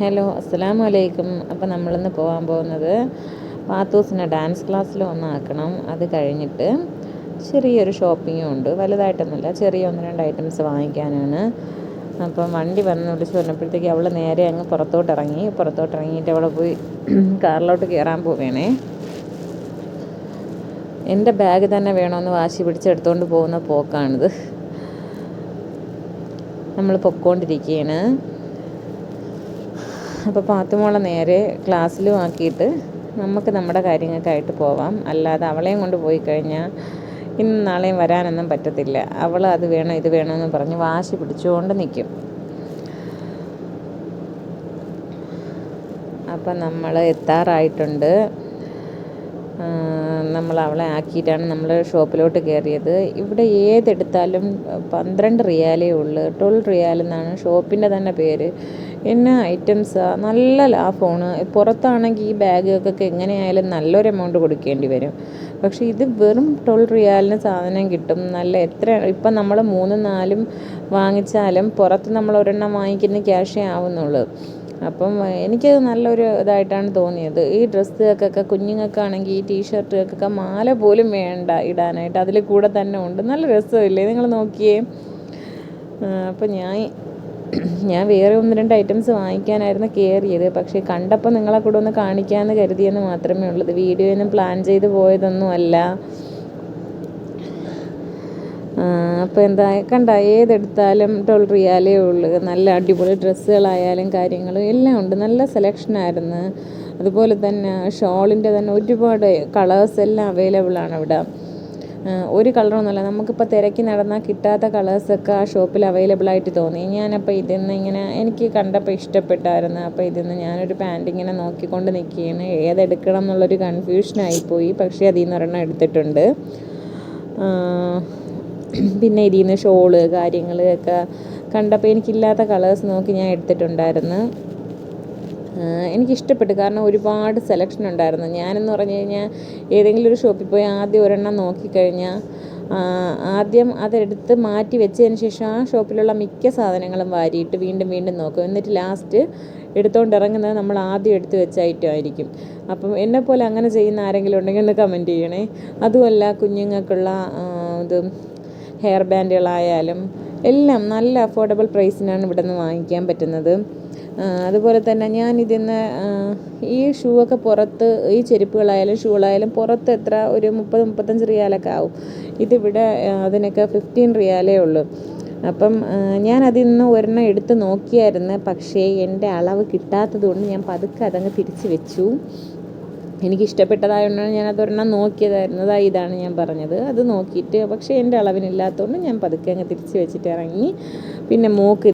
Hello, അസ്സലാമു അലൈക്കും. അപ്പോൾ നമ്മളിന്ന് പോകാൻ പോകുന്നത് പാത്തൂസിനെ ഡാൻസ് ക്ലാസ്സിൽ ഒന്നാക്കണം. അത് കഴിഞ്ഞിട്ട് ചെറിയൊരു ഷോപ്പിങ്ങും ഉണ്ട്, വലുതായിട്ടൊന്നുമില്ല, ചെറിയ 1-2 ഐറ്റംസ് വാങ്ങിക്കാനാണ്. അപ്പം വണ്ടി വിളിച്ച് പറഞ്ഞപ്പോഴത്തേക്ക് അവൾ നേരെ അങ്ങ് പുറത്തോട്ടിറങ്ങിയിട്ട് അവൾ പോയി കാറിലോട്ട് കയറാൻ പോവുകയാണേ. എൻ്റെ ബാഗ് തന്നെ വേണമെന്ന് വാശി പിടിച്ചെടുത്തുകൊണ്ട് പോകുന്ന പോക്കാണിത്. നമ്മൾ പൊയ്ക്കൊണ്ടിരിക്കുകയാണ്. അപ്പോൾ പാത്തുമോളെ നേരെ ക്ലാസ്സിലും ആക്കിയിട്ട് നമുക്ക് നമ്മുടെ കാര്യങ്ങൾക്കായിട്ട് പോവാം. അല്ലാതെ അവളെയും കൊണ്ട് പോയി കഴിഞ്ഞാൽ ഇന്ന് നാളെയും വരാനൊന്നും പറ്റത്തില്ല. അവൾ അത് വേണം ഇത് വേണമെന്ന് പറഞ്ഞ് വാശി പിടിച്ചുകൊണ്ട് നിൽക്കും. അപ്പം നമ്മൾ എത്താറായിട്ടുണ്ട്. നമ്മൾ അവളെ ആക്കിയിട്ടാണ് നമ്മൾ ഷോപ്പിലോട്ട് കയറിയത്. ഇവിടെ ഏതെടുത്താലും 12 റിയാലേ ഉള്ളൂ. 12 റിയാൽ എന്നാണ് ഷോപ്പിൻ്റെ തന്നെ പേര്. എന്നാ ഐറ്റംസാണ്, നല്ല ലാഭമാണ്. പുറത്താണെങ്കിൽ ഈ ബാഗുകൾക്കൊക്കെ എങ്ങനെയായാലും നല്ലൊരു എമൗണ്ട് കൊടുക്കേണ്ടി വരും. പക്ഷേ ഇത് വെറും 12 റിയാലിന് സാധനം കിട്ടും. ഇപ്പം നമ്മൾ 3-4 വാങ്ങിച്ചാലും പുറത്ത് നമ്മൾ ഒരെണ്ണം വാങ്ങിക്കുന്ന ക്യാഷേ ആവുന്നുള്ളൂ. അപ്പം എനിക്കത് നല്ലൊരു ഇതായിട്ടാണ് തോന്നിയത്. ഈ ഡ്രസ്സുകൾക്കൊക്കെ കുഞ്ഞുങ്ങൾക്കാണെങ്കിൽ ഈ ടീഷർട്ടുകൾക്കൊക്കെ മാല പോലും വേണ്ട ഇടാനായിട്ട്, അതിൽ കൂടെ തന്നെ ഉണ്ട്. നല്ല രസമില്ലേ, നിങ്ങൾ നോക്കിയേ. അപ്പം ഞാൻ വേറെ 1-2 ഐറ്റംസ് വാങ്ങിക്കാനായിരുന്നു കയറിയത്. പക്ഷേ കണ്ടപ്പോൾ നിങ്ങളെ കൂടെ ഒന്ന് കാണിക്കാമെന്ന് കരുതിയെന്ന് മാത്രമേ ഉള്ളത്. വീഡിയോയൊന്നും പ്ലാൻ ചെയ്ത് പോയതൊന്നുമല്ല. അപ്പോൾ ഏതെടുത്താലും 12 റിയാലേ ഉള്ളൂ. നല്ല അടിപൊളി ഡ്രസ്സുകളായാലും കാര്യങ്ങളും എല്ലാം ഉണ്ട്. നല്ല സെലക്ഷനായിരുന്നു. അതുപോലെ തന്നെ ഷോളിൻ്റെ തന്നെ ഒരുപാട് കളേഴ്സ് എല്ലാം അവൈലബിളാണ് ഇവിടെ. ഒരു കളറൊന്നുമല്ല, നമുക്കിപ്പോൾ തിരക്കി നടന്നാൽ കിട്ടാത്ത കളേഴ്സൊക്കെ ആ ഷോപ്പിൽ അവൈലബിളായിട്ട് തോന്നി. ഞാനപ്പോൾ എനിക്ക് കണ്ടപ്പോൾ ഇഷ്ടപ്പെട്ടായിരുന്നു. അപ്പോൾ ഞാനൊരു പാൻറ് ഇങ്ങനെ നോക്കിക്കൊണ്ട് നിൽക്കുകയാണ്. ഏതെടുക്കണം എന്നുള്ളൊരു കൺഫ്യൂഷനായിപ്പോയി. പക്ഷേ അതിൽ നിന്ന് ഒരെണ്ണം എടുത്തിട്ടുണ്ട്. പിന്നെ ഇതിൽ നിന്ന് ഷോള് കാര്യങ്ങളൊക്കെ കണ്ടപ്പോൾ എനിക്കില്ലാത്ത കളേഴ്സ് നോക്കി ഞാൻ എടുത്തിട്ടുണ്ടായിരുന്നു. എനിക്കിഷ്ടപ്പെട്ടു, കാരണം ഒരുപാട് സെലക്ഷൻ ഉണ്ടായിരുന്നു. ഞാനെന്ന് പറഞ്ഞു കഴിഞ്ഞാൽ ഏതെങ്കിലും ഒരു ഷോപ്പിൽ പോയി ആദ്യം ഒരെണ്ണം നോക്കിക്കഴിഞ്ഞാൽ ആദ്യം അതെടുത്ത് മാറ്റി വെച്ചതിന് ശേഷം ആ ഷോപ്പിലുള്ള മിക്ക സാധനങ്ങളും വാരിയിട്ട് വീണ്ടും വീണ്ടും നോക്കും. എന്നിട്ട് ലാസ്റ്റ് എടുത്തുകൊണ്ട് ഇറങ്ങുന്നത് നമ്മൾ ആദ്യം എടുത്ത് വെച്ച ഐറ്റം ആയിരിക്കും. അപ്പം എന്നെപ്പോലെ അങ്ങനെ ചെയ്യുന്ന ആരെങ്കിലും ഉണ്ടെങ്കിൽ ഒന്ന് കമൻറ്റ് ചെയ്യണേ. അതുമല്ല, കുഞ്ഞുങ്ങൾക്കുള്ള ഹെയർ ബാൻഡുകളായാലും എല്ലാം നല്ല അഫോർഡബിൾ പ്രൈസിനാണ് ഇവിടെ നിന്ന് വാങ്ങിക്കാൻ പറ്റുന്നത്. അതുപോലെ തന്നെ ഈ ഷൂ ഒക്കെ പുറത്ത്, ഈ ചെരുപ്പുകളായാലും ഷൂകളായാലും പുറത്ത് എത്ര ഒരു 30-35 റിയാലൊക്കെ ആവും. ഇതിവിടെ അതിനൊക്കെ 15 റിയാലേ ഉള്ളൂ. അപ്പം ഞാൻ അതിൽ നിന്ന് ഒരെണ്ണം എടുത്ത് നോക്കിയായിരുന്നു. പക്ഷേ എൻ്റെ അളവ് കിട്ടാത്തത് കൊണ്ട് ഞാൻ പതുക്കെ അതങ്ങ് തിരിച്ച് വെച്ചു. എനിക്കിഷ്ടപ്പെട്ടതായതുകൊണ്ടാണ് ഞാനതൊരെണ്ണം നോക്കിയതായിരുന്നു. ഇതാണ് ഞാൻ പറഞ്ഞത്. അത് നോക്കിയിട്ട് പക്ഷേ എൻ്റെ അളവിനില്ലാത്തതുകൊണ്ട് ഞാൻ പതുക്കെ അങ്ങ് തിരിച്ച് വെച്ചിട്ട് ഇറങ്ങി. പിന്നെ മോക്ക്